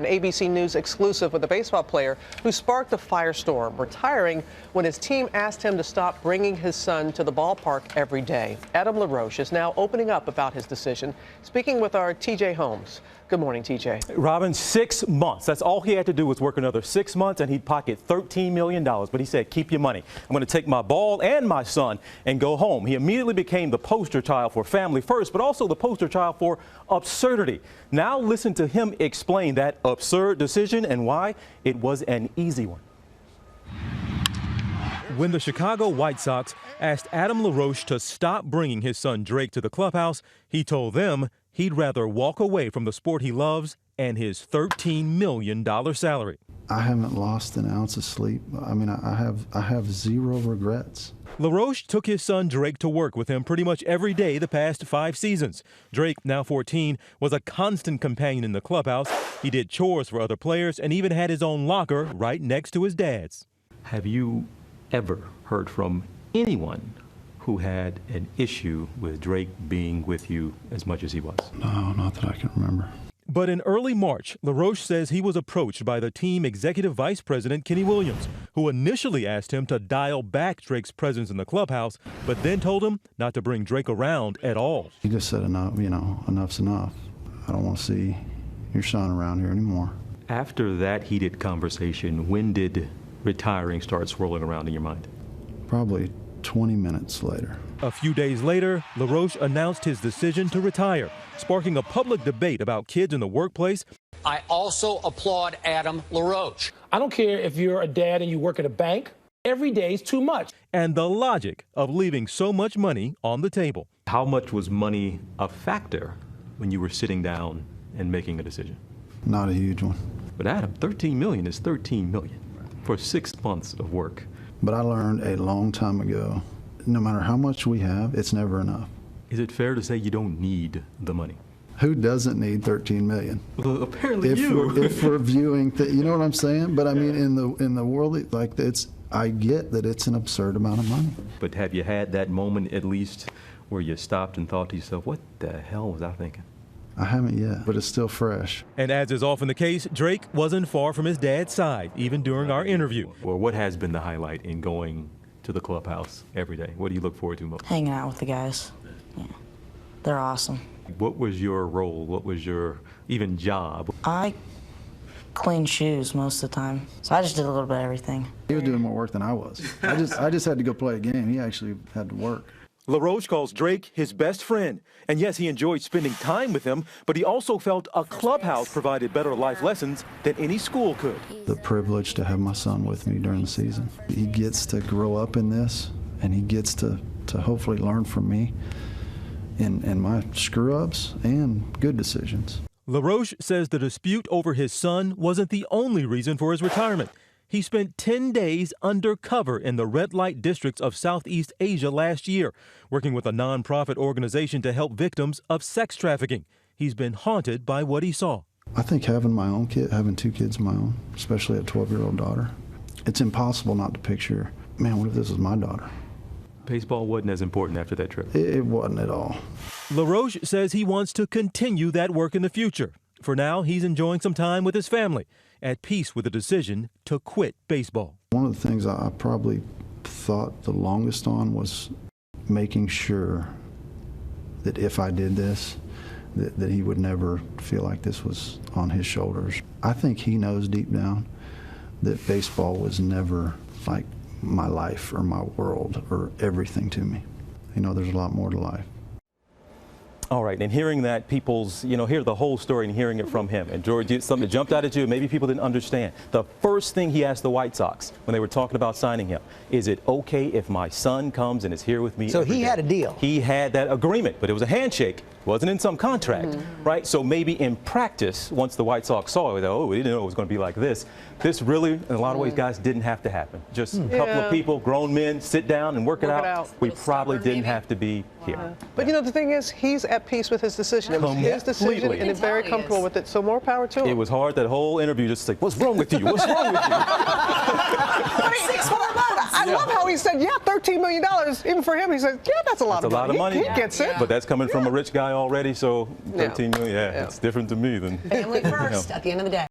An ABC News exclusive with a baseball player who sparked the firestorm, retiring when his team asked him to stop bringing his son to the ballpark every day. Adam LaRoche is now opening up about his decision, speaking with our TJ Holmes. Good morning, TJ. Robin, 6 months. That's all he had to do was work another 6 months, and he'd pocket $13 million. But he said, keep your money. I'm going to take my ball and my son and go home. He immediately became the poster child for family first, but also the poster child for absurdity. Now listen to him explain that absurd decision and why it was an easy one. When the Chicago White Sox asked Adam LaRoche to stop bringing his son Drake to the clubhouse, he told them he'd rather walk away from the sport he loves and his $13 million salary. I haven't lost an ounce of sleep. I mean, I have zero regrets. LaRoche took his son Drake to work with him pretty much every day the past 5 seasons. Drake, now 14, was a constant companion in the clubhouse. He did chores for other players and even had his own locker right next to his dad's. Have you ever heard from anyone who had an issue with Drake being with you as much as he was? No, not that I can remember. But in early March, LaRoche says he was approached by the team executive vice president, Kenny Williams, who initially asked him to dial back Drake's presence in the clubhouse, but then told him not to bring Drake around at all. He just said, enough, enough's enough. I don't want to see your son around here anymore. After that heated conversation, when did retiring start swirling around in your mind? Probably 20 minutes later. A few days later, LaRoche announced his decision to retire, sparking a public debate about kids in the workplace. I also applaud Adam LaRoche. I don't care if you're a dad and you work at a bank. Every day is too much. And the logic of leaving so much money on the table. How much was money a factor when you were sitting down and making a decision? Not a huge one. But Adam, $13 million is $13 million for 6 months of work. But I learned a long time ago, no matter how much we have, it's never enough. Is it fair to say you don't need the money? Who doesn't need $13 million? Well, apparently you. If we're viewing, you know what I'm saying? But I mean, in the world, like I get that it's an absurd amount of money. But have you had that moment at least where you stopped and thought to yourself, what the hell was I thinking? I haven't yet, but it's still fresh. And as is often the case, Drake wasn't far from his dad's side, even during our interview. Well, what has been the highlight in going to the clubhouse every day? What do you look forward to most? Hanging out with the guys. Yeah, they're awesome. What was your role? What was your even job? I clean shoes most of the time, so I just did a little bit of everything. He was doing more work than I was. I just had to go play a game. He actually had to work. LaRoche calls Drake his best friend. And yes, he enjoyed spending time with him, but he also felt a clubhouse provided better life lessons than any school could. The privilege to have my son with me during the season. He gets to grow up in this, and he gets to hopefully learn from me in my screw-ups and good decisions. LaRoche says the dispute over his son wasn't the only reason for his retirement. He spent 10 days undercover in the red light districts of Southeast Asia last year, working with a nonprofit organization to help victims of sex trafficking. He's been haunted by what he saw. I think having my own kid, having 2 kids of my own, especially a 12-year-old daughter, it's impossible not to picture, man, what if this was my daughter? Baseball wasn't as important after that trip. It wasn't at all. LaRoche says he wants to continue that work in the future. For now, he's enjoying some time with his family, at peace with the decision to quit baseball. One of the things I probably thought the longest on was making sure that if I did this, that he would never feel like this was on his shoulders. I think he knows deep down that baseball was never like my life or my world or everything to me. There's a lot more to life. All right, and hearing that people's, hear the whole story and hearing it from him. And George, something that jumped out at you, maybe people didn't understand. The first thing he asked the White Sox when they were talking about signing him, is it okay if my son comes and is here with me? So he had a deal. He had that agreement, but it was a handshake. It wasn't in some contract, right? So maybe in practice, once the White Sox saw it, we didn't know it was going to be like this. This really, in a lot of ways, guys, didn't have to happen. Just a couple of people, grown men, sit down and work it out. We probably didn't have to be here. But the thing is, he's at peace with his decision. It was his decision, and he's very comfortable with it, so more power to him. It was hard, that whole interview, just like, what's wrong with you? What's wrong with you? 6 more months. I love how he said, yeah, $13 million. Even for him, he said, yeah, that's a lot of money. That's a lot of money. He gets it. But that's coming from a rich guy already, so $13 million, it's different to me than. Family first at the end of the day.